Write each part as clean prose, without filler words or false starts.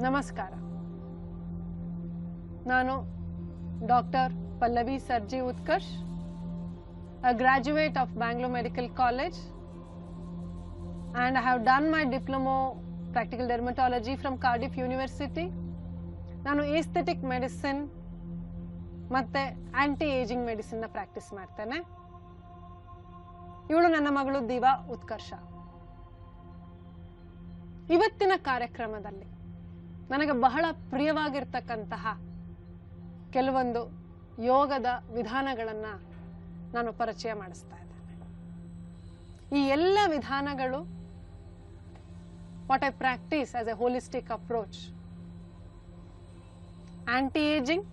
ನಮಸ್ಕಾರ. ನಾನು doctor Pallavi Sarji Utkarsh, a graduate of Bangalore Medical College, and I have done my diploma practical dermatology from Cardiff University. ನಾನು aesthetic medicine ಮತ್ತೆ aunty ageing medicine ನ practice ಮಾಡ್ತೇನೆ. ಇವಳು ನನ್ನ ಮಗಳು ದಿವಾ ಉತ್ಕರ್ಷ. ಇವತ್ತಿನ ಕಾರ್ಯಕ್ರಮದಲ್ಲಿ ನನಗೆ ಬಹಳ ಪ್ರಿಯವಾಗಿರ್ತಕ್ಕಂತಹ ಕೆಲವೊಂದು ಯೋಗದ ವಿಧಾನಗಳನ್ನು ನಾನು ಪರಿಚಯ ಮಾಡಿಸ್ತಾ ಇದ್ದೇನೆ. ಈ ಎಲ್ಲ ವಿಧಾನಗಳು what I practice as A holistic approach, aunty ageing,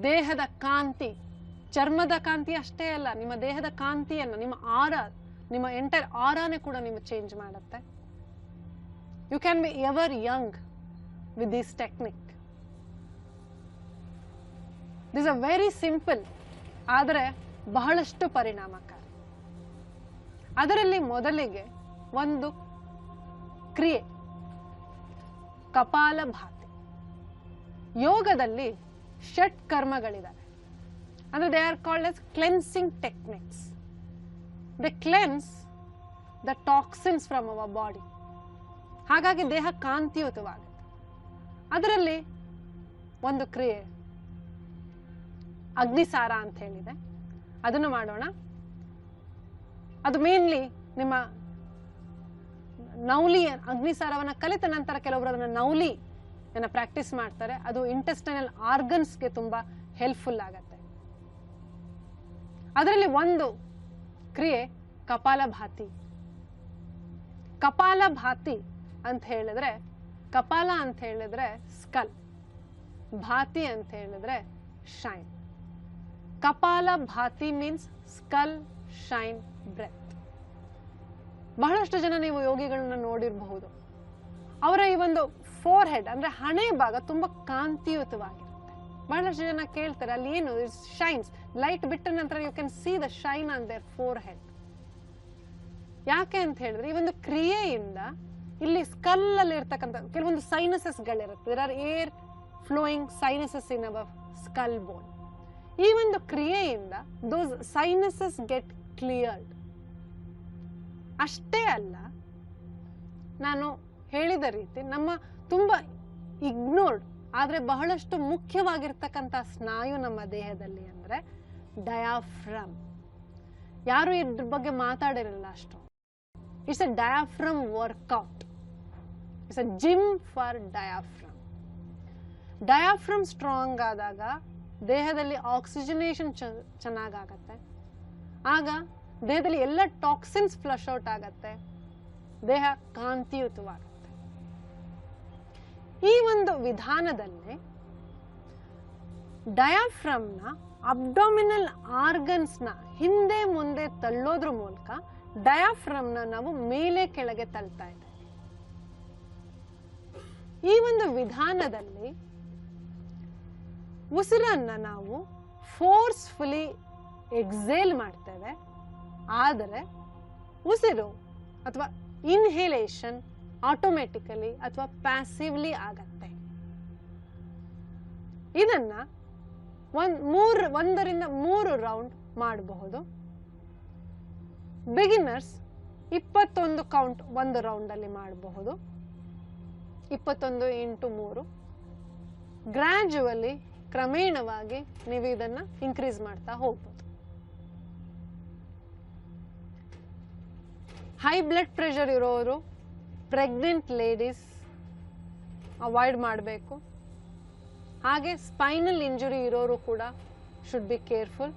ದೇಹದ ಕಾಂತಿ, ಚರ್ಮದ ಕಾಂತಿ ಅಷ್ಟೇ ಅಲ್ಲ, ನಿಮ್ಮ ದೇಹದ ಕಾಂತಿಯನ್ನು, ನಿಮ್ಮ ಆರಾ, ನಿಮ್ಮ ಎಂಟೈರ್ ಆರಾನೇ ಕೂಡ ನೀವು ಚೇಂಜ್ ಮಾಡುತ್ತೆ. You can be ever young with this technique. This a very simple, ಆದರೆ ಬಹಳಷ್ಟು ಪರಿಣಾಮಕಾರಿ. ಅದರಲ್ಲಿ ಮೊದಲಿಗೆ ಒಂದು ಕ್ರಿಯೆ, ಕಪಾಲಭಾತಿ. ಯೋಗದಲ್ಲಿ ಷಟ್ ಕರ್ಮಗಳಿವೆ. ಅಂದ್ರೆ they are called as cleansing techniques. They cleanse the toxins from our body. ಹಾಗಾಗಿ ದೇಹ ಕಾಂತಿಯುತವಾಗುತ್ತೆ. ಅದರಲ್ಲಿ ಒಂದು ಕ್ರಿಯೆ ಅಗ್ನಿಸಾರ ಅಂತ ಹೇಳಿದೆ, ಅದನ್ನು ಮಾಡೋಣ. ಅದು ಮೇನ್ಲಿ ನಿಮ್ಮ ನೌಲಿ, ಅಗ್ನಿಸಾರವನ್ನು ಕಲಿತ ನಂತರ ಕೆಲವೊಬ್ಬರು ಅದನ್ನು ನೌಲಿ ಪ್ರಾಕ್ಟೀಸ್ ಮಾಡ್ತಾರೆ. ಅದು ಇಂಟೆಸ್ಟೈನಲ್ ಆರ್ಗನ್ಸ್ಗೆ ತುಂಬಾ ಹೆಲ್ಪ್ಫುಲ್ ಆಗತ್ತೆ. ಅದರಲ್ಲಿ ಒಂದು ಕ್ರಿಯೆ ಕಪಾಲಭಾತಿ. ಕಪಾಲಭಾತಿ ಅಂತ ಹೇಳಿದ್ರೆ, ಕಪಾಲ ಅಂತ ಹೇಳಿದ್ರೆ ಸ್ಕಲ್, ಭಾತಿ ಅಂತ ಹೇಳಿದ್ರೆ shine. Kapalabhati means skull shine breath. ಬಹಳಷ್ಟು ಜನ ನೀವು ಯೋಗಿಗಳನ್ನ ನೋಡಿರಬಹುದು, ಅವರ ಈ ಒಂದು ಫೋರ್ ಹೆಡ್ ಅಂದ್ರೆ ಹಣೆ ಭಾಗ ತುಂಬಾ ಕಾಂತಿಯುತವಾಗಿರುತ್ತೆ. ಬಹಳಷ್ಟು ಜನ ಕೇಳ್ತಾರೆ ಅಲ್ಲಿ ಏನು ಶೈನ್ಸ್, ಲೈಟ್ ಬಿಟ್ಟ ನಂತರ you can see the shine on their forehead. ಯಾಕೆ ಅಂತ ಹೇಳಿದ್ರೆ ಈ ಒಂದು ಕ್ರಿಯೆಯಿಂದ ಇಲ್ಲಿ ಸ್ಕಲ್ ಅಲ್ಲಿ ಇರ್ತಕ್ಕಂಥ ಕೆಲವೊಂದು ಸೈನಸಸ್ ಗಳಿರುತ್ತೆ. There are air flowing sinuses in our skull bone. ಈ ಒಂದು ಕ್ರಿಯೆಯಿಂದ ದೋಸ್ ಸೈನಸಸ್ ಗೆಟ್ ಕ್ಲಿಯರ್ಡ್. ಅಷ್ಟೇ ಅಲ್ಲ, ನಾನು ಹೇಳಿದ ರೀತಿ ನಮ್ಮ ತುಂಬಾ ಇಗ್ನೋರ್ಡ್ ಆದ್ರೆ ಬಹಳಷ್ಟು ಮುಖ್ಯವಾಗಿರ್ತಕ್ಕಂಥ ಸ್ನಾಯು ನಮ್ಮ ದೇಹದಲ್ಲಿ ಅಂದ್ರೆ ಡಯಾಫ್ರಮ್. ಯಾರು ಇದ್ರ ಬಗ್ಗೆ ಮಾತಾಡಿರಲ್ಲ ಅಷ್ಟು. It's a diaphragm workout. It's a gym for diaphragm. Diaphragm strong ಆದಾಗ ದೇಹದಲ್ಲಿ ಆಕ್ಸಿಜನೇಷನ್ ಚೆನ್ನಾಗಾಗತ್ತೆ. ಆಗ ದೇಹದಲ್ಲಿ ಎಲ್ಲ ಟಾಕ್ಸಿನ್ಸ್ ಫ್ಲಶ್ ಔಟ್ ಆಗತ್ತೆ. ದೇಹ ಕಾಂತಿಯುತವಾಗುತ್ತೆ. ಈ ಒಂದು ವಿಧಾನದಲ್ಲಿ ಡಯಾಫ್ರಮ್ನ ಅಬ್ಡಾಮಿನಲ್ ಆರ್ಗನ್ಸ್ನ ಹಿಂದೆ ಮುಂದೆ ತಳ್ಳೋದ್ರ ಮೂಲಕ ಡಯಾಫ್ರಮ್ನ ನಾವು ಮೇಲೆ ಕೆಳಗೆ ತಳ್ತಾ ಇದ್ದೇವೆ. ಈ ಒಂದು ವಿಧಾನದಲ್ಲಿ ಉಸಿರನ್ನ ನಾವು ಫೋರ್ಸ್ಫುಲಿ ಎಕ್ಸೇಲ್ ಮಾಡ್ತೇವೆ. ಆದರೆ ಉಸಿರು ಅಥವಾ ಇನ್ಹೇಲೇಷನ್ ಆಟೋಮೆಟಿಕಲಿ ಅಥವಾ ಪ್ಯಾಸಿವ್ಲಿ ಆಗತ್ತೆ. ಇದನ್ನ 1 ರೌಂಡ್ ಮಾಡಬಹುದು. ಬಿಗಿನರ್ಸ್ 21 ಕೌಂಟ್ ಒಂದು ರೌಂಡ್ ಅಲ್ಲಿ ಮಾಡಬಹುದು. 21 × 3. ಗ್ರಾಜುವಲಿ, ಕ್ರಮೇಣವಾಗಿ ನೀವು ಇದನ್ನ ಇನ್ಕ್ರೀಸ್ ಮಾಡ್ತಾ ಹೋಗ್ಬೋದು. ಹೈ ಬ್ಲಡ್ ಪ್ರೆಷರ್ ಇರೋರು, ಪ್ರೆಗ್ನೆಂಟ್ ಲೇಡೀಸ್ ಅವಾಯ್ಡ್ ಮಾಡಬೇಕು. ಹಾಗೆ ಸ್ಪೈನಲ್ ಇಂಜುರಿ ಇರೋರು ಕೂಡ ಶುಡ್ ಬಿ ಕೇರ್ಫುಲ್.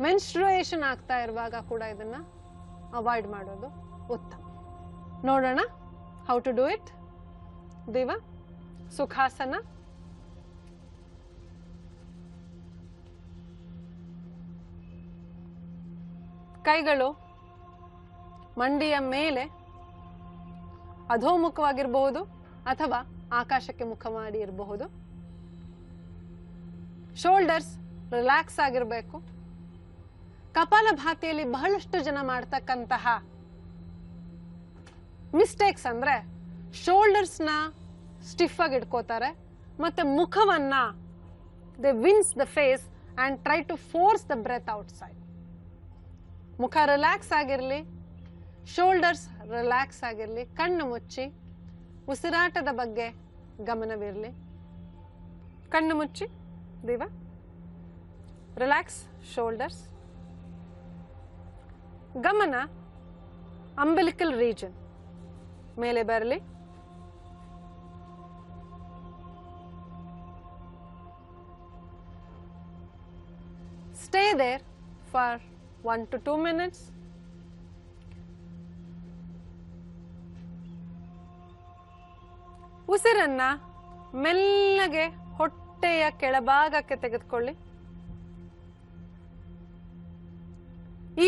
ಮೆನ್ಸ್ಟ್ರುಯೇಷನ್ ಆಗ್ತಾ ಇರುವಾಗ ಕೂಡ ಇದನ್ನ ಅವಾಯ್ಡ್ ಮಾಡೋದು ಉತ್ತಮ. ನೋಡೋಣ ಹೌ ಟು ಡೂ ಇಟ್. ದಿವಾ, ಸುಖಾಸನ. ಕೈಗಳು ಮಂಡಿಯ ಮೇಲೆ ಅಧೋಮುಖವಾಗಿರಬಹುದು ಅಥವಾ ಆಕಾಶಕ್ಕೆ ಮುಖ ಮಾಡಿ ಇರಬಹುದು. ಶೋಲ್ಡರ್ಸ್ ರಿಲ್ಯಾಕ್ಸ್ ಆಗಿರಬೇಕು. ಕಪಾಲಭಾತಿಯಲ್ಲಿ ಬಹಳಷ್ಟು ಜನ ಮಾಡ್ತಕ್ಕಂತಹ ಮಿಸ್ಟೇಕ್ಸ್ ಅಂದ್ರೆ ಶೋಲ್ಡರ್ಸ್ನ ಸ್ಟಿಫ್ ಆಗಿ ಇಟ್ಕೋತಾರೆ ಮತ್ತೆ ಮುಖವನ್ನ they wince the face and try to force the breath outside. ಮುಖ ರಿಲ್ಯಾಕ್ಸ್ ಆಗಿರಲಿ, ಶೋಲ್ಡರ್ಸ್ ರಿಲ್ಯಾಕ್ಸ್ ಆಗಿರಲಿ, ಕಣ್ಣು ಮುಚ್ಚಿ ಉಸಿರಾಟದ ಬಗ್ಗೆ ಗಮನವಿರಲಿ. ಕಣ್ಣು ಮುಚ್ಚಿ ದೀವಾ, ರಿಲ್ಯಾಕ್ಸ್ ಶೋಲ್ಡರ್ಸ್. ಗಮನ ಅಂಬಿಲಿಕಲ್ ರೀಜನ್ ಮೇಲೆ ಬರಲಿ. Stay there for 1 to 2 minutes. ಉಸಿರನ್ನ ಮೆಲ್ಲಗೆ ಹೊಟ್ಟೆಯ ಕೆಳಭಾಗಕ್ಕೆ ತೆಗೆದುಕೊಳ್ಳಿ.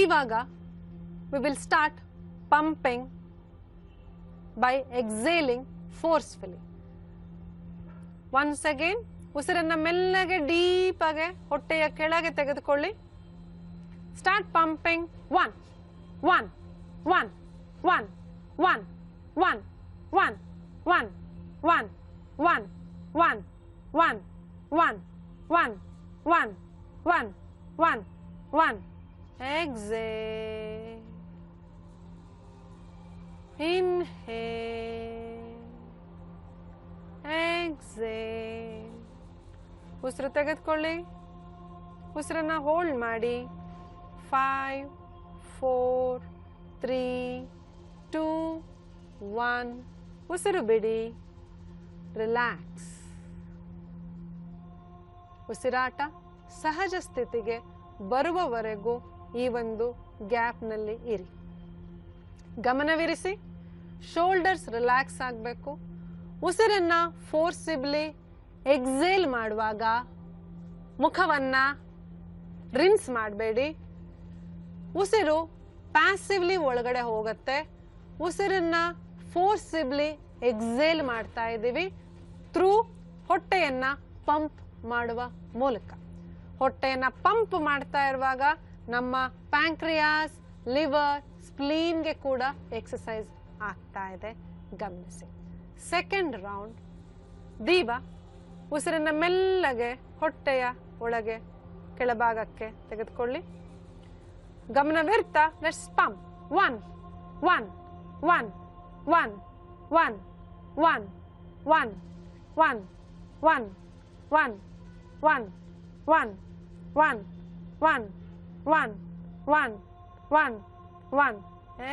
ಇವಾಗ we will start pumping by exhaling forcefully. Once again, ಉಸಿರನ್ನ ಮೆಲ್ಲಗೆ ಡೀಪ್ ಆಗಿ ಹೊಟ್ಟೆಯ ಕೆಳಗೆ ತೆಗೆದುಕೊಳ್ಳಿ. Start pumping. 1 1 1 1 1 1 1 1 1 1 1 1 1 1 1 1 1 1. Exhale. Inhale. Exhale. ಉಸಿರು ತೆಗೆದುಕೊಳ್ಳಿ. ಉಸಿರನ್ನ ಹೋಲ್ಡ್ ಮಾಡಿ. 5 4 3 2 1. ಉಸಿರು ಬಿಡಿ. ರಿಲ್ಯಾಕ್ಸ್. ಉಸಿರಾಟ ಸಹಜ ಸ್ಥಿತಿಗೆ ಬರುವವರೆಗೂ ಈ ಒಂದು ಗ್ಯಾಪ್ನಲ್ಲಿ ಇರಿ. ಗಮನವಿರಿಸಿ. ಶೋಲ್ಡರ್ಸ್ ರಿಲ್ಯಾಕ್ಸ್ ಆಗಬೇಕು. ಉಸಿರನ್ನ ಫೋರ್ಸಿಬ್ಲಿ ಎಕ್ಸೇಲ್ ಮಾಡುವಾಗ ಮುಖವನ್ನ ರಿನ್ಸ್ ಮಾಡಬೇಡಿ. ಉಸಿರು ಪ್ಯಾಸಿವ್ಲಿ ಒಳಗಡೆ ಹೋಗುತ್ತೆ. ಉಸಿರನ್ನ ಫೋರ್ಸಿಬ್ಲಿ ಎಕ್ಸೇಲ್ ಮಾಡ್ತಾ ಇದ್ದೀವಿ ಥ್ರೂ ಹೊಟ್ಟೆಯನ್ನ ಪಂಪ್ ಮಾಡುವ ಮೂಲಕ. ಹೊಟ್ಟೆಯನ್ನ ಪಂಪ್ ಮಾಡ್ತಾ ಇರುವಾಗ ನಮ್ಮ ಪ್ಯಾಂಕ್ರಿಯಾಸ್, ಲಿವರ್, ಸ್ಪ್ಲೀನ್ಗೆ ಕೂಡ ಎಕ್ಸಸೈಸ್ ಆಗ್ತಾ ಇದೆ. ಗಮನಿಸಿ. Second round. ದೀವಾ, ಉಸಿರನ್ನ ಮೆಲ್ಲಗೆ ಹೊಟ್ಟೆಯ ಒಳಗೆ ಕೆಳಭಾಗಕ್ಕೆ ತೆಗೆದುಕೊಳ್ಳಿ. ಗಮನವಿರ್ತಾ let's pump. 1 1 1 1 1 1 1 1 1 1 1 1 1 1 1 1 1 1.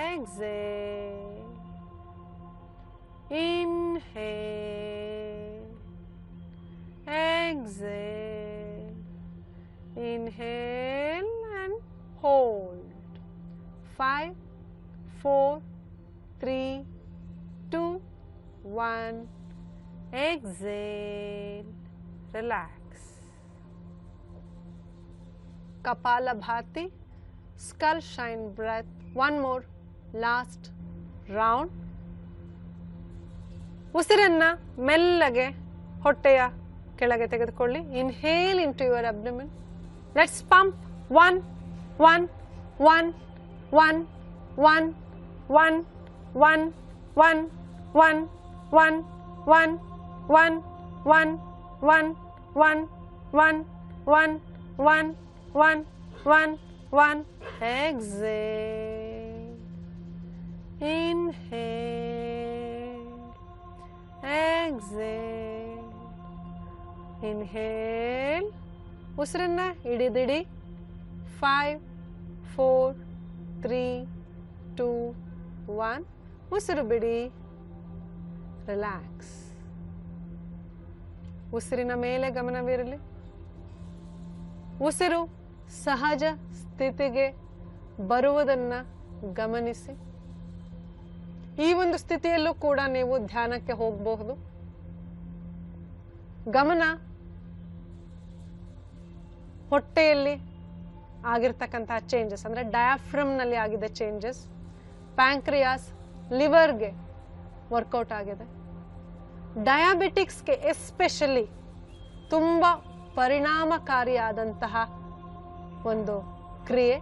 Exhale. Inhale. Exhale. Inhale and hold. 5 4 3 2 1. Exhale. Relax. Kapalabhati, skull shine breath. One more last round. ಉಸಿರನ್ನ ಮೆಲ್ಲಗೆ ಹೊಟ್ಟೆಯ ಕೆಳಗೆ ತೆಗೆದುಕೊಳ್ಳಿ. Inhale into your abdomen. Let's pump. 1 1 1 1 1 1 1 1 1 1 1 1 1 1 1 1 1 1 1 1 1. Exhale. Inhale. Exhale. Inhale. ಉಸಿರನ್ನ ಹಿಡಿದಿಡಿ. 5 4 3 2 1. ಉಸಿರು ಬಿಡಿ. ರಿಲ್ಯಾಕ್ಸ್. ಉಸಿರಿನ ಮೇಲೆ ಗಮನವಿರಲಿ. ಉಸಿರು ಸಹಜ ಸ್ಥಿತಿಗೆ ಬರುವುದನ್ನು ಗಮನಿಸಿ. ಈ ಒಂದು ಸ್ಥಿತಿಯಲ್ಲೂ ಕೂಡ ನೀವು ಧ್ಯಾನಕ್ಕೆ ಹೋಗಬಹುದು. ಗಮನ ಹೊಟ್ಟೆಯಲ್ಲಿ ಆಗಿರ್ತಕ್ಕಂತಹ ಚೇಂಜಸ್, ಅಂದ್ರೆ ಡಯಾಫ್ರಮ್ನಲ್ಲಿ ಆಗಿದೆ ಚೇಂಜಸ್. ಪ್ಯಾಂಕ್ರಿಯಾಸ್, ಲಿವರ್ಗೆ ವರ್ಕೌಟ್ ಆಗಿದೆ. ಡಯಾಬಿಟಿಕ್ಸ್ಗೆ ಎಸ್ಪೆಷಲಿ ತುಂಬ ಪರಿಣಾಮಕಾರಿಯಾದಂತಹ ಒಂದು ಕ್ರಿಯೆ.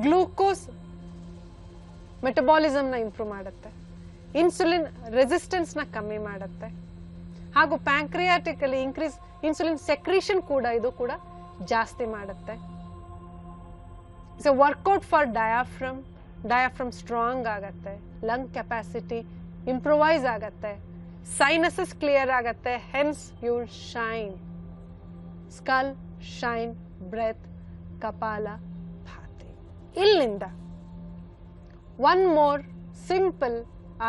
ಗ್ಲೂಕೋಸ್ ಮೆಟಬಾಲಿಸಮ್ನ ಇಂಪ್ರೂವ್ ಮಾಡುತ್ತೆ. ಇನ್ಸುಲಿನ್ ರೆಸಿಸ್ಟೆನ್ಸ್ ನ ಕಮ್ಮಿ ಮಾಡುತ್ತೆ ಹಾಗೂ ಪ್ಯಾಂಕ್ರಿಯಾಟಿಕಲಿ ಇನ್ಸುಲಿನ್ ಸೆಕ್ರೀಷನ್ ಕೂಡ ಇದು ಕೂಡ ಜಾಸ್ತಿ ಮಾಡುತ್ತೆ. ವರ್ಕೌಟ್ ಫಾರ್ ಡಯಾಫ್ರಮ್ ಸ್ಟ್ರಾಂಗ್ ಆಗತ್ತೆ, ಲಂಗ್ ಕೆಪಾಸಿಟಿ ಇಂಪ್ರೂವೈಸ್ ಆಗತ್ತೆ, ಸೈನಸಸ್ ಕ್ಲಿಯರ್ ಆಗತ್ತೆ, hence you shine. Skull, shine, breath, Kapalabhati. ಇಲ್ಲಿಂದ ಒನ್ ಮೋರ್ ಸಿಂಪಲ್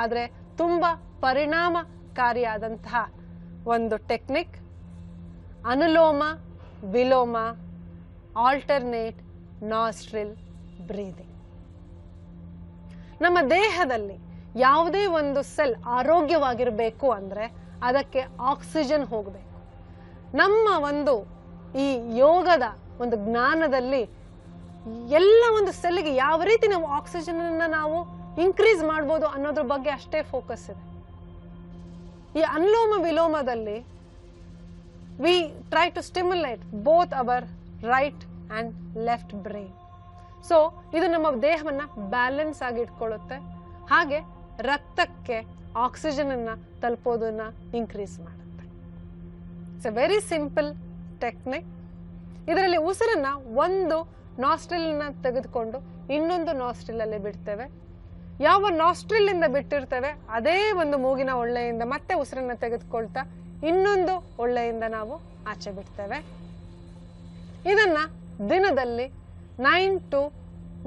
ಆದರೆ ತುಂಬಾ ಪರಿಣಾಮಕಾರಿಯಾದಂತಹ ಒಂದು ಟೆಕ್ನಿಕ್, ಅನುಲೋಮ ವಿಲೋಮ ಆಲ್ಟರ್ನೇಟ್ ನಾಸ್ಟ್ರಿಲ್ ಬ್ರೀದಿಂಗ್. ನಮ್ಮ ದೇಹದಲ್ಲಿ ಯಾವುದೇ ಒಂದು ಸೆಲ್ ಆರೋಗ್ಯವಾಗಿರಬೇಕು ಅಂದ್ರೆ ಅದಕ್ಕೆ ಆಕ್ಸಿಜನ್ ಹೋಗಬೇಕು. ನಮ್ಮ ಒಂದು ಈ ಯೋಗದ ಒಂದು ಜ್ಞಾನದಲ್ಲಿ ಎಲ್ಲ ಒಂದು ಸೆಲ್ಗೆ ಯಾವ ರೀತಿ ನಾವು ಆಕ್ಸಿಜನ್ ಅನ್ನ ನಾವು ಇನ್ಕ್ರೀಸ್ ಮಾಡ್ಬೋದು ಅನ್ನೋದ್ರ ಬಗ್ಗೆ ಅಷ್ಟೇ ಫೋಕಸ್ ಇದೆ. ಈ ಅನುಲೋಮ ವಿಲೋಮದಲ್ಲಿ we try to stimulate both our right and left brain. So ಇದು ನಮ್ಮ ದೇಹವನ್ನ ಬ್ಯಾಲೆನ್ಸ್ ಆಗಿ ಇಟ್ಕೊಳ್ಳುತ್ತೆ, ಹಾಗೆ ರಕ್ತಕ್ಕೆ ಆಕ್ಸಿಜನ್ ಅನ್ನ ತಲುಪೋದನ್ನ ಇನ್ಕ್ರೀಸ್ ಮಾಡುತ್ತೆ. It's A very simple technique. ಇದರಲ್ಲಿ ಉಸಿರನ್ನ ಒಂದು ನಾಸ್ಟ್ರಿಲ್ ನ ತೆಗೆದುಕೊಂಡು ಇನ್ನೊಂದು ನಾಸ್ಟ್ರಿಲ್ ಅಲ್ಲಿ ಬಿಡ್ತೇವೆ. ಯಾವ ನಾಸ್ಟ್ರಿಲ್ ಇಂದ ಬಿಟ್ಟಿರ್ತೇವೆ ಅದೇ ಒಂದು ಮೂಗಿನ ಒಳ್ಳೆಯಿಂದ ಮತ್ತೆ ಉಸಿರನ್ನ ತೆಗೆದುಕೊಳ್ತಾ ಇನ್ನೊಂದು ಒಳ್ಳೆಯಿಂದ ನಾವು ಆಚೆ ಬಿಡ್ತೇವೆ. ಇದನ್ನ ದಿನದಲ್ಲಿ 9 to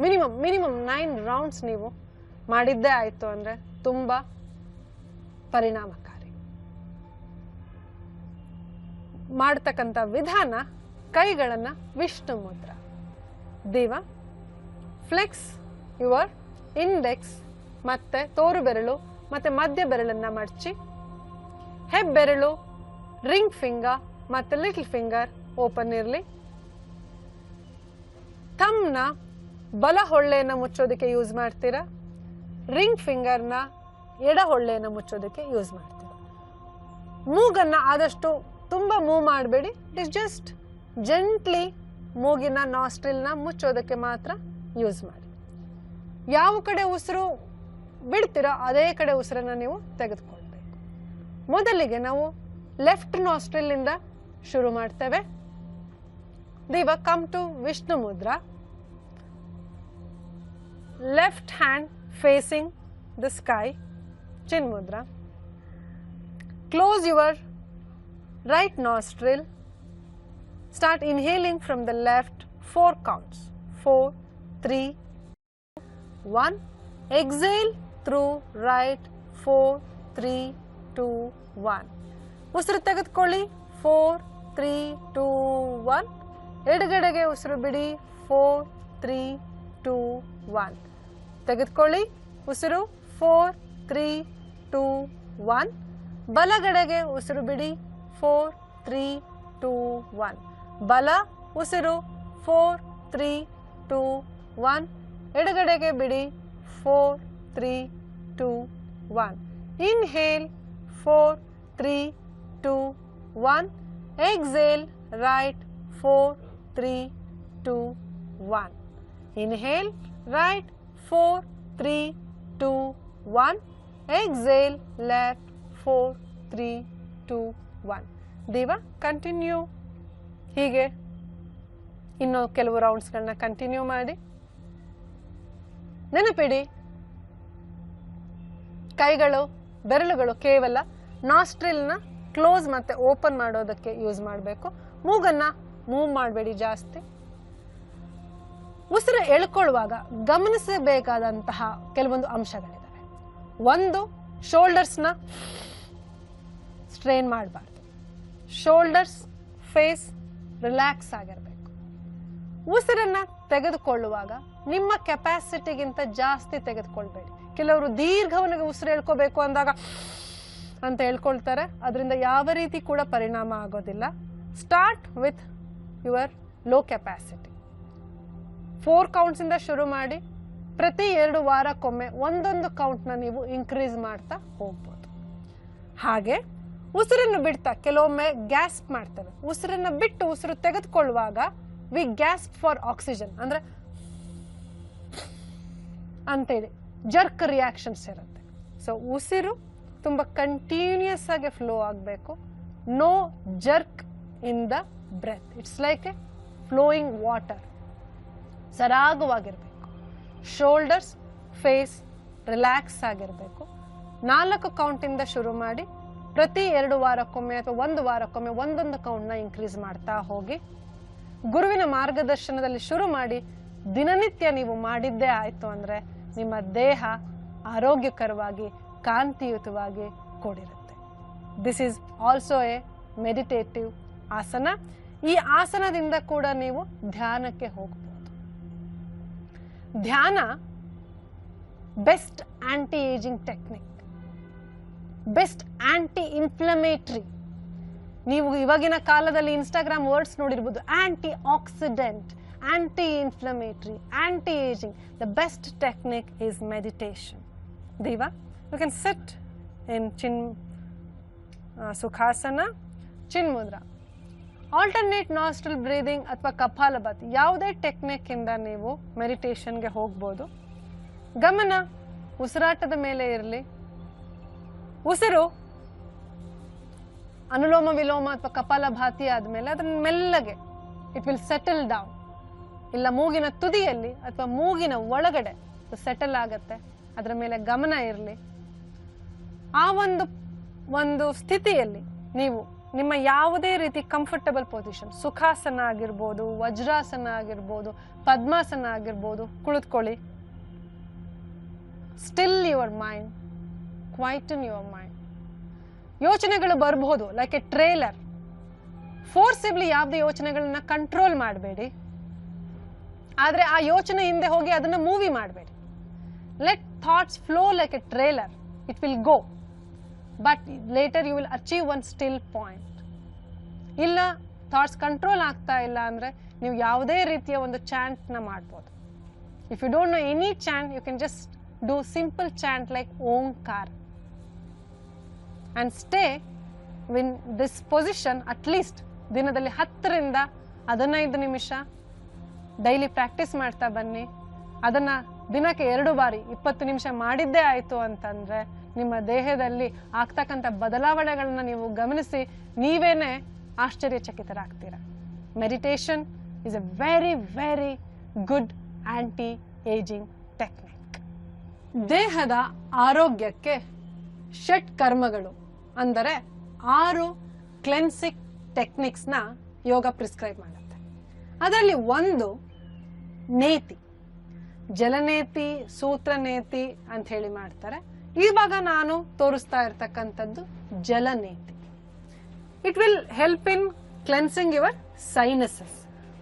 ಮಿನಿಮಮ್ 9 ರೌಂಡ್ಸ್ ನೀವು ಮಾಡಿದ್ದೇ ಆಯ್ತು ಅಂದ್ರೆ ತುಂಬಾ ಪರಿಣಾಮಕಾರಿ. ಮಾಡ್ತಕ್ಕಂಥ ವಿಧಾನ, ಕೈಗಳನ್ನ ವಿಷ್ಣು ಮುದ್ರಾ. ದೇವ ಫ್ಲೆಕ್ಸ್ ಯುವರ್ ಇಂಡೆಕ್ಸ್ ಮತ್ತೆ ತೋರು ಬೆರಳು ಮತ್ತೆ ಮಧ್ಯ ಬೆರಳನ್ನ ಮಡಚಿ, ಹೆಬ್ಬೆರಳು, ರಿಂಗ್ ಫಿಂಗರ್ ಮತ್ತೆ ಲಿಟಲ್ ಫಿಂಗರ್ ಓಪನ್ ಇರಲಿ. ಥಂಬ್ನ ಬಲ ಹೊಳ್ಳೆಯನ್ನು ಮುಚ್ಚೋದಕ್ಕೆ ಯೂಸ್ ಮಾಡ್ತೀರಾ, ರಿಂಗ್ ಫಿಂಗರ್ನ ಎಡ ಹೊಳ್ಳೆಯನ್ನು ಮುಚ್ಚೋದಕ್ಕೆ ಯೂಸ್ ಮಾಡ್ತೀರಾ. ಮೂಗನ್ನ ಆದಷ್ಟು ತುಂಬಾ ಮೂವ್ ಮಾಡಬೇಡಿ, ಇಟ್ ಇಸ್ ಜಸ್ಟ್ ಜೆಂಟ್ಲಿ ಮೂಗಿನ ನಾಸ್ಟ್ರಿಲ್ನ ಮುಚ್ಚೋದಕ್ಕೆ ಮಾತ್ರ ಯೂಸ್ ಮಾಡಿ. ಯಾವ ಕಡೆ ಉಸಿರು ಬಿಡ್ತೀರೋ ಅದೇ ಕಡೆ ಉಸಿರನ್ನ ನೀವು ತೆಗೆದುಕೊಳ್ಬೇಕು. ಮೊದಲಿಗೆ ನಾವು ಲೆಫ್ಟ್ ನಾಸ್ಟ್ರಿಲ್ ಇಂದ ಶುರು ಮಾಡ್ತೇವೆ. ದೇವ come to Vishnu mudra. Left hand facing the sky, chin mudra. Close your right nostril. Start inhaling from the left, 4 counts. 4, 3, 1. Exhale through right, 4, 3, 2, 1. ಉಸಿರು ತೆಗೆದುಕೊಳ್ಳಿ, 4, 3, 2, 1. ಎಡಗಡೆಗೆ ಉಸಿರು ಬಿಡಿ, 4, 3, 2, 1. ತೆಗೆದುಕೊಳ್ಳಿ ಉಸಿರು, 4, 3, 2, 1. ಬಲಗಡೆಗೆ ಉಸಿರು ಬಿಡಿ, 4, 3, 2, 1. ಬಲ ಉಸಿರು, 4, 3, 2, 1. ಎಡಗಡೆಗೆ ಬಿಡಿ, 4, 3, 2, 1. Inhale, 4, 3, 2, 1. Exhale, right, 4, 3, 2, 1. Inhale, right, 4, 3, 2, 1. Exhale, left, 4, 3, 2, 1. ದೇವ ಕಂಟಿನ್ಯೂ. ಹೀಗೆ ಇನ್ನು ಕೆಲವು ರೌಂಡ್ಸ್ಗಳನ್ನ ಕಂಟಿನ್ಯೂ ಮಾಡಿ. ನೆನಪಿಡಿ, ಕೈಗಳು ಬೆರಳುಗಳು ಕೇವಲ ನಾಸ್ಟ್ರಿಲ್ನ ಕ್ಲೋಸ್ ಮತ್ತೆ ಓಪನ್ ಮಾಡೋದಕ್ಕೆ ಯೂಸ್ ಮಾಡಬೇಕು. ಮೂಗನ್ನ ಮೂವ್ ಮಾಡಬೇಡಿ ಜಾಸ್ತಿ. ಉಸಿರು ಎಳ್ಕೊಳ್ಳುವಾಗ ಗಮನಿಸಬೇಕಾದಂತಹ ಕೆಲವೊಂದು ಅಂಶಗಳಿದ್ದಾವೆ. ಒಂದು, ಶೋಲ್ಡರ್ಸ್ನ ಸ್ಟ್ರೈನ್ ಮಾಡಬಾರ್ದು. ಶೋಲ್ಡರ್ಸ್, ಫೇಸ್ ರಿಲ್ಯಾಕ್ಸ್ ಆಗಿರಬೇಕು. ಉಸಿರನ್ನ ತೆಗೆದುಕೊಳ್ಳುವಾಗ ನಿಮ್ಮ ಕೆಪಾಸಿಟಿಗಿಂತ ಜಾಸ್ತಿ ತೆಗೆದುಕೊಳ್ಬೇಡಿ. ಕೆಲವರು ದೀರ್ಘವನಿಗೆ ಉಸಿರು ಎಳ್ಕೋಬೇಕು ಅಂದಾಗ ಅಂತ ಹೇಳ್ಕೊಳ್ತಾರೆ, ಅದರಿಂದ ಯಾವ ರೀತಿ ಕೂಡ ಪರಿಣಾಮ ಆಗೋದಿಲ್ಲ. Start with your low capacity. 4 counts ಇಂದ ಶುರು ಮಾಡಿ ಪ್ರತಿ 2 ವಾರಕ್ಕೊಮ್ಮೆ ಒಂದೊಂದು ಕೌಂಟ್ನ ನೀವು ಇನ್ಕ್ರೀಸ್ ಮಾಡ್ತಾ ಹೋಗ್ಬೋದು. ಹಾಗೆ ಉಸಿರನ್ನು ಬಿಡ್ತಾ ಕೆಲವೊಮ್ಮೆ ಗ್ಯಾಸ್ಪ್ ಮಾಡ್ತೇವೆ. ಉಸಿರನ್ನು ಬಿಟ್ಟು ಉಸಿರು ತೆಗೆದುಕೊಳ್ಳುವಾಗ ವಿ ಗ್ಯಾಸ್ಪ್ ಫಾರ್ ಆಕ್ಸಿಜನ್, ಅಂದ್ರೆ ಅಂತೇಳಿ ಜರ್ಕ್ ರಿಯಾಕ್ಷನ್ಸ್ ಇರುತ್ತೆ. ಸೊ ಉಸಿರು ತುಂಬ ಕಂಟಿನ್ಯೂಸ್ ಆಗಿ ಫ್ಲೋ ಆಗಬೇಕು. No jerk in the breath. It's like a flowing water. ಸರಾಗವಾಗಿರಬೇಕು. ಶೋಲ್ಡರ್ಸ್, ಫೇಸ್ ರಿಲ್ಯಾಕ್ಸ್ ಆಗಿರಬೇಕು. 4 ಕೌಂಟಿಂದ ಶುರು ಮಾಡಿ ಪ್ರತಿ 2 ವಾರಕ್ಕೊಮ್ಮೆ ಅಥವಾ 1 ವಾರಕ್ಕೊಮ್ಮೆ ಒಂದೊಂದು ಕೌಂಟ್ನ ಇನ್ಕ್ರೀಸ್ ಮಾಡ್ತಾ ಹೋಗಿ. ಗುರುವಿನ ಮಾರ್ಗದರ್ಶನದಲ್ಲಿ ಶುರು ಮಾಡಿ ದಿನನಿತ್ಯ ನೀವು ಮಾಡಿದ್ದೇ ಆಯಿತು ಅಂದರೆ ನಿಮ್ಮ ದೇಹ ಆರೋಗ್ಯಕರವಾಗಿ ಕಾಂತಿಯುತವಾಗಿ ಕೂಡಿರುತ್ತೆ. This is also a meditative asana. ಈ ಆಸನದಿಂದ ಕೂಡ ನೀವು ಧ್ಯಾನಕ್ಕೆ ಹೋಗ್ಬೋದು. ಧ್ಯಾನ best anti aging technique, best anti inflammatory. ನೀವು ಇವಾಗಿನ ಕಾಲದಲ್ಲಿ ಇನ್ಸ್ಟಾಗ್ರಾಮ್ ವರ್ಡ್ಸ್ ನೋಡಿರ್ಬೋದು, anti oxidant, anti inflammatory, anti aging. The best technique is meditation. ದೀವಾ, you can sit in Sukhasana, Chin Mudra. Alternate nostril breathing ಅಥವಾ ಕಪಾಲಭಾತಿ, ಯಾವುದೇ ಟೆಕ್ನಿಕ್ ಇಂದ ನೀವು ಮೆಡಿಟೇಷನ್ಗೆ ಹೋಗ್ಬೋದು. ಗಮನ ಉಸಿರಾಟದ ಮೇಲೆ ಇರಲಿ. ಉಸಿರು ಅನುಲೋಮ ವಿಲೋಮ ಅಥವಾ ಕಪಾಲಭಾತಿ ಆದಮೇಲೆ ಅದನ್ನ ಮೆಲ್ಲಗೆ ಇಟ್ ವಿಲ್ ಸೆಟಲ್ ಡೌನ್. ಇಲ್ಲ ಮೂಗಿನ ತುದಿಯಲ್ಲಿ ಅಥವಾ ಮೂಗಿನ ಒಳಗಡೆ ಸೆಟಲ್ ಆಗತ್ತೆ. ಅದರ ಮೇಲೆ ಗಮನ ಇರಲಿ. ಆ ಒಂದು ಸ್ಥಿತಿಯಲ್ಲಿ ನೀವು ನಿಮ್ಮ ಯಾವುದೇ ರೀತಿ ಕಂಫರ್ಟಬಲ್ ಪೊಸಿಷನ್, ಸುಖಾಸನ ಆಗಿರ್ಬೋದು, ವಜ್ರಾಸನ ಆಗಿರ್ಬೋದು, ಪದ್ಮಾಸನ ಆಗಿರ್ಬೋದು, ಕುಳಿತುಕೊಳ್ಳಿ. Still your mind, quieten your mind. ಯೋಚನೆಗಳು ಬರಬಹುದು ಲೈಕ್ ಎ ಟ್ರೇಲರ್. ಫೋರ್ಸಿಬ್ಲಿ ಯಾವುದೇ ಯೋಚನೆಗಳನ್ನ ಕಂಟ್ರೋಲ್ ಮಾಡಬೇಡಿ. ಆದರೆ ಆ ಯೋಚನೆ ಹಿಂದೆ ಹೋಗಿ ಅದನ್ನ ಮೂವಿ ಮಾಡಬೇಡಿ. Let thoughts flow like a trailer. It will go, but later you will achieve one still point. ಇಲ್ಲ ಥಾಟ್ಸ್ ಕಂಟ್ರೋಲ್ ಆಗ್ತಾ ಇಲ್ಲ ಅಂದರೆ ನೀವು ಯಾವುದೇ ರೀತಿಯ ಒಂದು ಚಾಂಟ್ನ ಮಾಡ್ಬೋದು. If you don't know any chant, you can just do simple chant like Omkara and stay in this position at least ದಿನದಲ್ಲಿ 10 ರಿಂದ 15 ನಿಮಿಷ ಡೈಲಿ ಪ್ರಾಕ್ಟೀಸ್ ಮಾಡ್ತಾ ಬನ್ನಿ. ಅದನ್ನ ದಿನಕ್ಕೆ 2 ಬಾರಿ 20 ನಿಮಿಷ ಮಾಡಿದ್ದೇ ಆಯಿತು ಅಂತಂದ್ರೆ ನಿಮ್ಮ ದೇಹದಲ್ಲಿ ಆಗ್ತಕ್ಕಂಥ ಬದಲಾವಣೆಗಳನ್ನ ನೀವು ಗಮನಿಸಿ ನೀವೇನೆ ಆಶ್ಚರ್ಯಚಕಿತರಾಗ್ತೀರ. Meditation is a very very good anti aging technique. ದೇಹದ ಆರೋಗ್ಯಕ್ಕೆ ಷಟ್ ಕರ್ಮಗಳು ಅಂದರೆ 6 ಕ್ಲೆನ್ಸಿಂಗ್ ಟೆಕ್ನಿಕ್ಸ್ನ ಯೋಗ ಪ್ರಿಸ್ಕ್ರೈಬ್ ಮಾಡುತ್ತೆ. ಅದರಲ್ಲಿ ಒಂದು ನೇತಿ, ಜಲನೇತಿ, ಸೂತ್ರನೇತಿ ಅಂತ ಹೇಳಿ ಮಾಡ್ತಾರೆ. ಇವಾಗ ನಾನು ತೋರಿಸ್ತಾ ಇರ್ತಕ್ಕಂಥದ್ದು Jalaneti. It will help in cleansing your sinuses.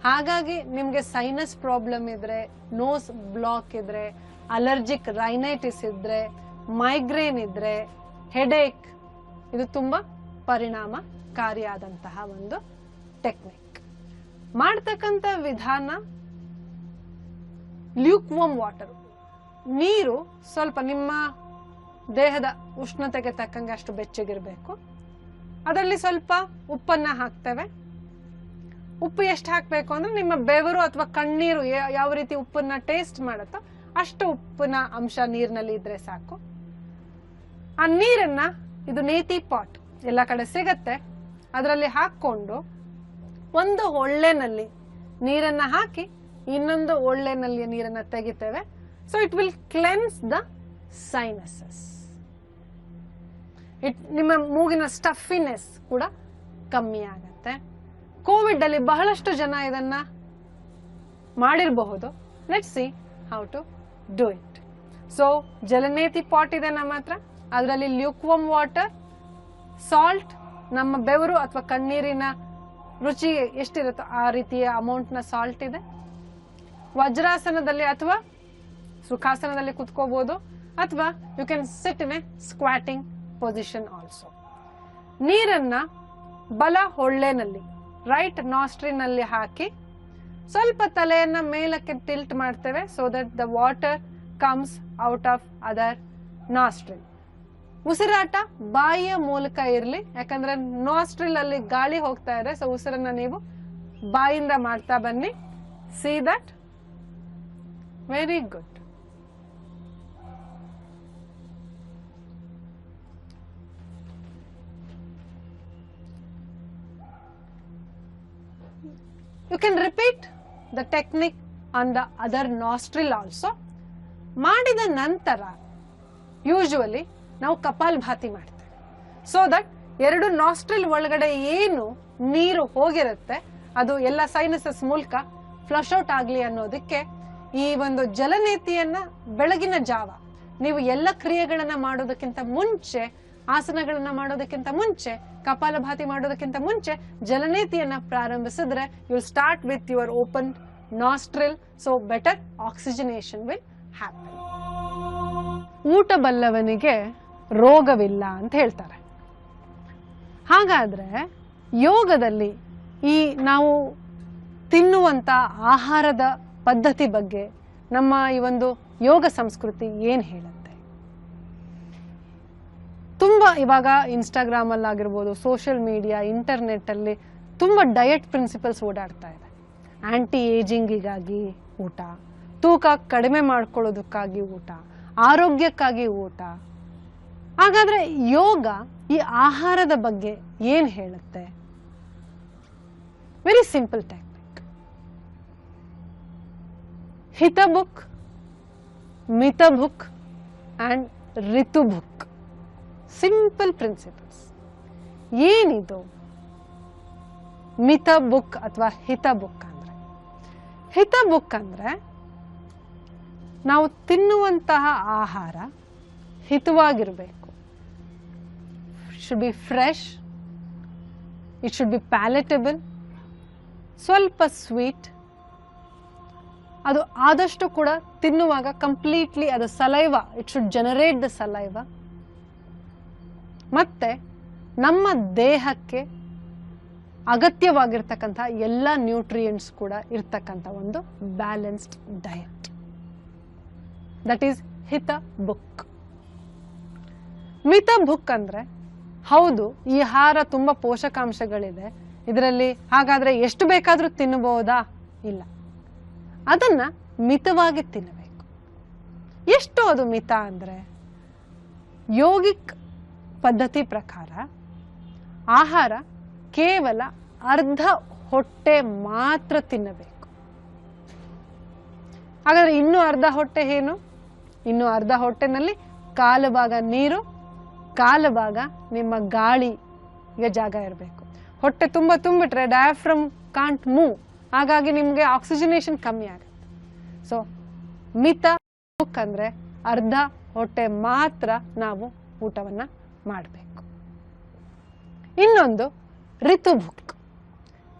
ಹಾಗಾಗಿ ನಿಮಗೆ ಸೈನಸ್ ಪ್ರಾಬ್ಲಮ್ ಇದ್ರೆ, ನೋಸ್ ಬ್ಲಾಕ್ ಇದ್ರೆ, ಅಲರ್ಜಿಕ್ ರೈನೈಟಿಸ್ ಇದ್ರೆ, ಮೈಗ್ರೇನ್ ಇದ್ರೆ, ಹೆಡೇಕ್, ಇದು ತುಂಬಾ ಪರಿಣಾಮಕಾರಿಯಾದಂತಹ ಒಂದು ಟೆಕ್ನಿಕ್. ಮಾಡ್ತಕ್ಕಂಥ ವಿಧಾನ ಲ್ಯೂಕ್ವಾರ್ಮ್ ವಾಟರ್, ನೀರು ಸ್ವಲ್ಪ ನಿಮ್ಮ ದೇಹದ ಉಷ್ಣತೆಗೆ ತಕ್ಕಂಗೆ ಅಷ್ಟು ಬೆಚ್ಚಗಿರಬೇಕು. ಅದರಲ್ಲಿ ಸ್ವಲ್ಪ ಉಪ್ಪನ್ನ ಹಾಕ್ತೇವೆ. ಉಪ್ಪು ಎಷ್ಟು ಹಾಕಬೇಕು ಅಂದ್ರೆ ನಿಮ್ಮ ಬೆವರು ಅಥವಾ ಕಣ್ಣೀರು ಯಾವ ರೀತಿ ಉಪ್ಪನ್ನ ಟೇಸ್ಟ್ ಮಾಡುತ್ತೋ ಅಷ್ಟು ಉಪ್ಪಿನ ಅಂಶ ನೀರಿನಲ್ಲಿ ಇದ್ರೆ ಸಾಕು. ಆ ನೀರನ್ನ, ಇದು ನೇತಿ ಪಾಟ್ ಎಲ್ಲ ಕಡೆ ಸಿಗತ್ತೆ, ಅದರಲ್ಲಿ ಹಾಕೊಂಡು ಒಂದು ಒಳ್ಳೆನಲ್ಲಿ ನೀರನ್ನ ಹಾಕಿ ಇನ್ನೊಂದು ಒಳ್ಳೆನಲ್ಲಿ ನೀರನ್ನ ತೆಗಿತೇವೆ. So it will cleanse the sinuses. ನಿಮ್ಮ ಮೂಗಿನ ಸ್ಟಫಿನೆಸ್ ಕೂಡ ಕಮ್ಮಿ ಆಗತ್ತೆ. ಕೋವಿಡ್ ಅಲ್ಲಿ ಬಹಳಷ್ಟು ಜನ ಇದನ್ನ ಮಾಡಿರಬಹುದು. Let's see how to do it. So Jalaneti pot ಇದೆ ನಮ್ಮ ಹತ್ರ. ಅದರಲ್ಲಿ ಲ್ಯೂಕ್ವಾರ್ಮ್ ವಾಟರ್, ಸಾಲ್ಟ್, ನಮ್ಮ ಬೆವರು ಅಥವಾ ಕಣ್ಣೀರಿನ ರುಚಿ ಎಷ್ಟಿರುತ್ತೋ ಆ ರೀತಿಯ ಅಮೌಂಟ್ನ ಸಾಲ್ಟ್ ಇದೆ. ವಜ್ರಾಸನದಲ್ಲಿ ಅಥವಾ ಸುಖಾಸನದಲ್ಲಿ ಕುತ್ಕೋಬಹುದು, ಅಥವಾ you can sit in a squatting position also. ನೀರನ್ನ ಬಲ ಹೊಳ್ಳೆನಲ್ಲಿ, ರೈಟ್ ನಾಸ್ಟ್ರಿನಲ್ಲಿ ಹಾಕಿ ಸ್ವಲ್ಪ ತಲೆಯನ್ನ ಮೇಲಕ್ಕೆ ಟಿಲ್ಟ್ ಮಾಡ್ತೇವೆ, so that the water comes out of other nostril. ಉಸಿರಾಟ ಬಾಯಿಯ ಮೂಲಕ ಇರಲಿ, ಯಾಕಂದ್ರೆ ನಾಸ್ಟ್ರಿಲ್ ಅಲ್ಲಿ ಗಾಳಿ ಹೋಗ್ತಾ ಇದೆ. ಸೊ ಉಸಿರನ್ನ ನೀವು ಬಾಯಿಂದ ಮಾಡ್ತಾ ಬನ್ನಿ. See that. Very good. You can repeat the technique on the other nostril also. ಮಾಡಿದ ನಂತರ ಯೂಶುವಲಿ ನಾವು ಕಪಾಲಭಾತಿ ಮಾಡ್ತೇವೆ. ಸೊ ದಟ್ ಎರಡು ನಾಸ್ಟ್ರಿಲ್ ಒಳಗಡೆ ಏನು ನೀರು ಹೋಗಿರುತ್ತೆ ಅದು ಎಲ್ಲ ಸೈನಸಸ್ ಮೂಲಕ ಫ್ಲಶ್ ಔಟ್ ಆಗ್ಲಿ ಅನ್ನೋದಕ್ಕೆ ಈ ಒಂದು ಜಲನೇತಿಯನ್ನ ಬೆಳಗಿನ ಜಾವ ನೀವು ಎಲ್ಲ ಕ್ರಿಯೆಗಳನ್ನ ಮಾಡೋದಕ್ಕಿಂತ ಮುಂಚೆ, ಆಸನಗಳನ್ನ ಮಾಡೋದಕ್ಕಿಂತ ಮುಂಚೆ, ಕಪಾಲಭಾತಿ ಮಾಡೋದಕ್ಕಿಂತ ಮುಂಚೆ ಜಲನೇತಿಯನ್ನ ಪ್ರಾರಂಭಿಸಿದ್ರೆ you will start with your open nostril. So better oxygenation will happen. ಊಟ ಬಲ್ಲವನಿಗೆ ರೋಗವಿಲ್ಲ ಅಂತ ಹೇಳ್ತಾರೆ. ಹಾಗಾದ್ರೆ ಯೋಗದಲ್ಲಿ ಈ ನಾವು ತಿನ್ನುವಂತ ಆಹಾರದ ಪದ್ಧತಿ ಬಗ್ಗೆ ನಮ್ಮ ಈ ಒಂದು ಯೋಗ ಸಂಸ್ಕೃತಿ ಏನ್ ಹೇಳುತ್ತೆ? ತುಂಬಾ ಇವಾಗ ಇನ್ಸ್ಟಾಗ್ರಾಮ್ ಅಲ್ಲಿ ಆಗಿರ್ಬೋದು, ಸೋಷಿಯಲ್ ಮೀಡಿಯಾ, ಇಂಟರ್ನೆಟ್ ಅಲ್ಲಿ ತುಂಬಾ ಡಯಟ್ ಪ್ರಿನ್ಸಿಪಲ್ಸ್ ಓಡಾಡ್ತಾ ಇದೆ. ಆಂಟಿ ಏಜಿಂಗಿಗಾಗಿ ಊಟ, ತೂಕ ಕಡಿಮೆ ಮಾಡ್ಕೊಳ್ಳೋದಕ್ಕಾಗಿ ಊಟ, ಆರೋಗ್ಯಕ್ಕಾಗಿ ಊಟ. ಹಾಗಾದ್ರೆ ಯೋಗ ಈ ಆಹಾರದ ಬಗ್ಗೆ ಏನ್ ಹೇಳುತ್ತೆ? Very simple technique. ಹಿತ ಬುಕ್, ಮಿತ book and Ritu book. Simple principles. ಏನಿದು ಮಿತ ಬುಕ್ ಅಥವಾ ಹಿತ ಬುಕ್ ಅಂದ್ರೆ? ಹಿತ ಬುಕ್ ಅಂದ್ರೆ ನಾವು ತಿನ್ನುವಂತಹ ಆಹಾರ ಹಿತವಾಗಿರಬೇಕು. should be fresh, it should be palatable, ಸ್ವಲ್ಪ ಸ್ವೀಟ್. ಅದು ಆದಷ್ಟು ಕೂಡ ತಿನ್ನುವಾಗ ಕಂಪ್ಲೀಟ್ಲಿ ಅದು saliva, it should generate the saliva. ಮತ್ತೆ ನಮ್ಮ ದೇಹಕ್ಕೆ ಅಗತ್ಯವಾಗಿರ್ತಕ್ಕಂಥ ಎಲ್ಲ ನ್ಯೂಟ್ರಿಯೆಂಟ್ಸ್ ಕೂಡ ಇರ್ತಕ್ಕಂಥ ಒಂದು ಬ್ಯಾಲೆನ್ಸ್ಡ್ ಡಯಟ್. ದಟ್ ಈಸ್ ಹಿತ ಬುಕ್. ಮಿತ ಬುಕ್ ಅಂದ್ರೆ ಹೌದು ಈ ಆಹಾರ ತುಂಬಾ ಪೋಷಕಾಂಶಗಳಿದೆ ಇದರಲ್ಲಿ, ಹಾಗಾದ್ರೆ ಎಷ್ಟು ಬೇಕಾದ್ರೂ ತಿನ್ನಬಹುದಾ? ಇಲ್ಲ, ಅದನ್ನ ಮಿತವಾಗಿ ತಿನ್ನಬೇಕು. ಎಷ್ಟು ಅದು ಮಿತ ಅಂದ್ರೆ, ಯೋಗಿಕ್ ಪದ್ಧತಿ ಪ್ರಕಾರ ಆಹಾರ ಕೇವಲ ಅರ್ಧ ಹೊಟ್ಟೆ ಮಾತ್ರ ತಿನ್ನಬೇಕು. ಹಾಗಾದ್ರೆ ಇನ್ನು ಅರ್ಧ ಹೊಟ್ಟೆ ಏನು? ಇನ್ನು ಅರ್ಧ ಹೊಟ್ಟೆನಲ್ಲಿ ಕಾಲು ಭಾಗ ನೀರು, ಕಾಲು ಭಾಗ ನಿಮ್ಮ ಗಾಳಿಗೆ ಜಾಗ ಇರಬೇಕು. ಹೊಟ್ಟೆ ತುಂಬಾ ತುಂಬಿಟ್ರೆ ಡಯಾಫ್ರಮ್ ಕಾಂಟ್ ಮೂವ್, ಹಾಗಾಗಿ ನಿಮ್ಗೆ ಆಕ್ಸಿಜನೇಷನ್ ಕಮ್ಮಿ ಆಗುತ್ತೆ. ಸೊ ಮಿತ ಬುಕ್ ಅಂದ್ರೆ ಅರ್ಧ ಹೊಟ್ಟೆ ಮಾತ್ರ ನಾವು ಊಟವನ್ನ ಮಾಡಬೇಕು. ಇನ್ನೊಂದು ರಿತು ಬುಕ್.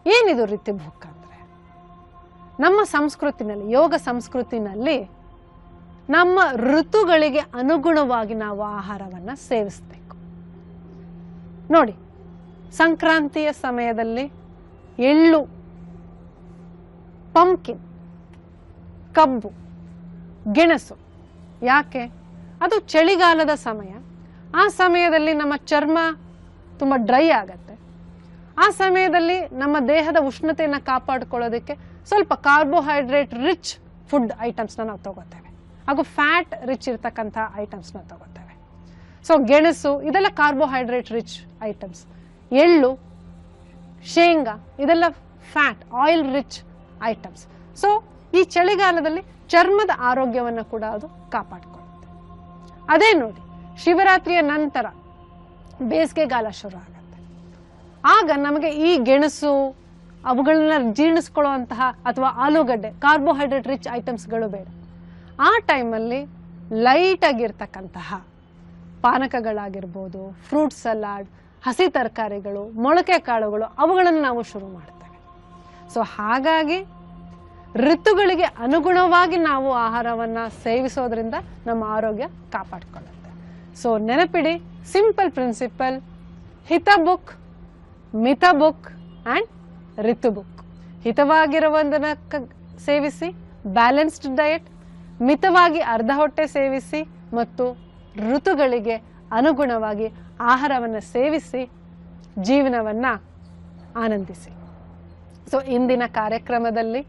ಏನಿದು ರಿತು ಬುಕ್ ಅಂದ್ರೆ, ನಮ್ಮ ಸಂಸ್ಕೃತಿನಲ್ಲಿ, ಯೋಗ ಸಂಸ್ಕೃತಿನಲ್ಲಿ ನಮ್ಮ ಋತುಗಳಿಗೆ ಅನುಗುಣವಾಗಿ ನಾವು ಆಹಾರವನ್ನ ಸೇವಿಸಬೇಕು. ನೋಡಿ, ಸಂಕ್ರಾಂತಿಯ ಸಮಯದಲ್ಲಿ ಎಳ್ಳು, ಪಂಪ್ಕಿನ್, ಕಬ್ಬು, ಗೆಣಸು. ಯಾಕೆ? ಅದು ಚಳಿಗಾಲದ ಸಮಯ. ಆ ಸಮಯದಲ್ಲಿ ನಮ್ಮ ಚರ್ಮ ತುಂಬಾ ಡ್ರೈ ಆಗತ್ತೆ. ಆ ಸಮಯದಲ್ಲಿ ನಮ್ಮ ದೇಹದ ಉಷ್ಣತೆಯನ್ನು ಕಾಪಾಡಿಕೊಳ್ಳೋದಕ್ಕೆ ಸ್ವಲ್ಪ ಕಾರ್ಬೋಹೈಡ್ರೇಟ್ ರಿಚ್ ಫುಡ್ ಐಟಮ್ಸ್ನ ನಾವು ತಗೋತೇವೆ, ಹಾಗೂ ಫ್ಯಾಟ್ ರಿಚ್ ಇರ್ತಕ್ಕಂಥ ಐಟಮ್ಸ್ನ ತಗೋತೇವೆ. ಸೊ ಗೆಣಸು ಇದೆಲ್ಲ ಕಾರ್ಬೋಹೈಡ್ರೇಟ್ ರಿಚ್ ಐಟಮ್ಸ್. ಎಳ್ಳು, ಶೇಂಗಾ ಇದೆಲ್ಲ fat oil rich items. So ಈ ಚಳಿಗಾಲದಲ್ಲಿ ಚರ್ಮದ ಆರೋಗ್ಯವನ್ನು ಕೂಡ ಅದು ಕಾಪಾಡಿಕೊಳ್ಳುತ್ತೆ. ಅದೇ ನೋಡಿ, ಶಿವರಾತ್ರಿಯ ನಂತರ ಬೇಸಿಗೆಗಾಲ ಶುರು ಆಗುತ್ತೆ. ಆಗ ನಮಗೆ ಈ ಗೆಣಸು ಅವುಗಳನ್ನ ಜೀರ್ಣಿಸ್ಕೊಳ್ಳುವಂತಹ ಅಥವಾ ಆಲೂಗಡ್ಡೆ ಕಾರ್ಬೋಹೈಡ್ರೇಟ್ ರಿಚ್ ಐಟಮ್ಸ್ಗಳು ಬೇಡ. ಆ ಟೈಮಲ್ಲಿ ಲೈಟ್ ಆಗಿರ್ತಕ್ಕಂತಹ ಪಾನಕಗಳಾಗಿರ್ಬೋದು, ಫ್ರೂಟ್ ಸಲಾಡ್, ಹಸಿ ತರಕಾರಿಗಳು, ಮೊಳಕೆ ಕಾಳುಗಳು, ಅವುಗಳನ್ನು ನಾವು ಶುರು ಮಾಡ್ತೇವೆ. ಸೊ ಹಾಗಾಗಿ ಋತುಗಳಿಗೆ ಅನುಗುಣವಾಗಿ ನಾವು ಆಹಾರವನ್ನು ಸೇವಿಸೋದ್ರಿಂದ ನಮ್ಮ ಆರೋಗ್ಯ ಕಾಪಾಡಿಕೊಳ್ಳುತ್ತೆ. ಸೊ ನೆನಪಿಡಿ, ಸಿಂಪಲ್ ಪ್ರಿನ್ಸಿಪಲ್: ಹಿತ ಬುಕ್, ಮಿತ ಬುಕ್ ಆ್ಯಂಡ್ ರಿತು ಬುಕ್. ಹಿತವಾಗಿರುವುದನ್ನು ಸೇವಿಸಿ, ಬ್ಯಾಲೆನ್ಸ್ಡ್ ಡಯಟ್, ಮಿತವಾಗಿ ಅರ್ಧ ಹೊಟ್ಟೆ ಸೇವಿಸಿ, ಮತ್ತು ಋತುಗಳಿಗೆ ಅನುಗುಣವಾಗಿ ಆಹಾರವನ್ನು ಸೇವಿಸಿ ಜೀವನವನ್ನು ಆನಂದಿಸಿ. ಸೊ ಇಂದಿನ ಕಾರ್ಯಕ್ರಮದಲ್ಲಿ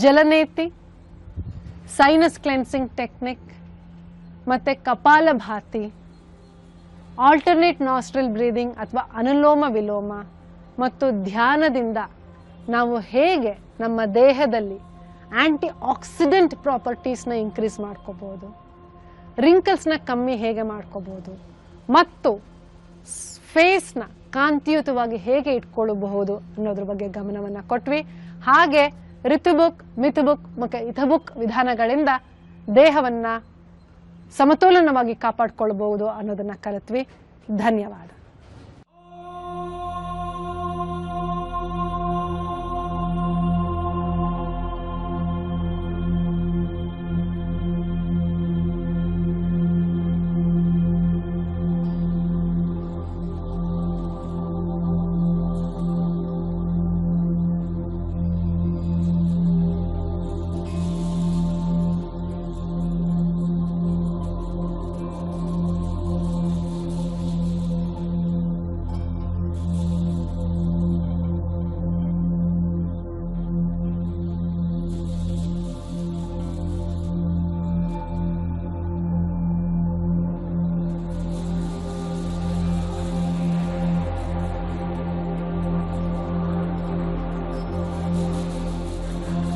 ಜಲನೇತಿ, ಸೈನಸ್ ಕ್ಲೆನ್ಸಿಂಗ್ ಟೆಕ್ನಿಕ್ ಮತ್ತು ಕಪಾಲಭಾತಿ, ಆಲ್ಟರ್ನೇಟ್ ನಾಸ್ಟ್ರಿಲ್ ಬ್ರೀದಿಂಗ್ ಅಥವಾ ಅನುಲೋಮ ವಿಲೋಮ ಮತ್ತು ಧ್ಯಾನದಿಂದ ನಾವು ಹೇಗೆ ನಮ್ಮ ದೇಹದಲ್ಲಿ ಆಂಟಿ ಆಕ್ಸಿಡೆಂಟ್ ಪ್ರಾಪರ್ಟೀಸ್ನ ಇನ್ಕ್ರೀಸ್ ಮಾಡ್ಕೋಬಹುದು, ರಿಂಕಲ್ಸ್ನ ಕಮ್ಮಿ ಹೇಗೆ ಮಾಡ್ಕೋಬಹುದು ಮತ್ತು ಫೇಸ್ನ ಕಾಂತಿಯುತವಾಗಿ ಹೇಗೆ ಇಟ್ಕೊಳ್ಳಬಹುದು ಅನ್ನೋದ್ರ ಬಗ್ಗೆ ಗಮನವನ್ನು ಕೊಟ್ವಿ. ಹಾಗೆ ಋತುಬುಕ್, ಮಿಥುಬುಕ್ ಮತ್ತು ಇಥಬುಕ್ ವಿಧಾನಗಳಿಂದ ದೇಹವನ್ನು ಸಮತೋಲನವಾಗಿ ಕಾಪಾಡಿಕೊಳ್ಬಹುದು ಅನ್ನೋದನ್ನ ಕಲಿತ್ವಿ. ಧನ್ಯವಾದ.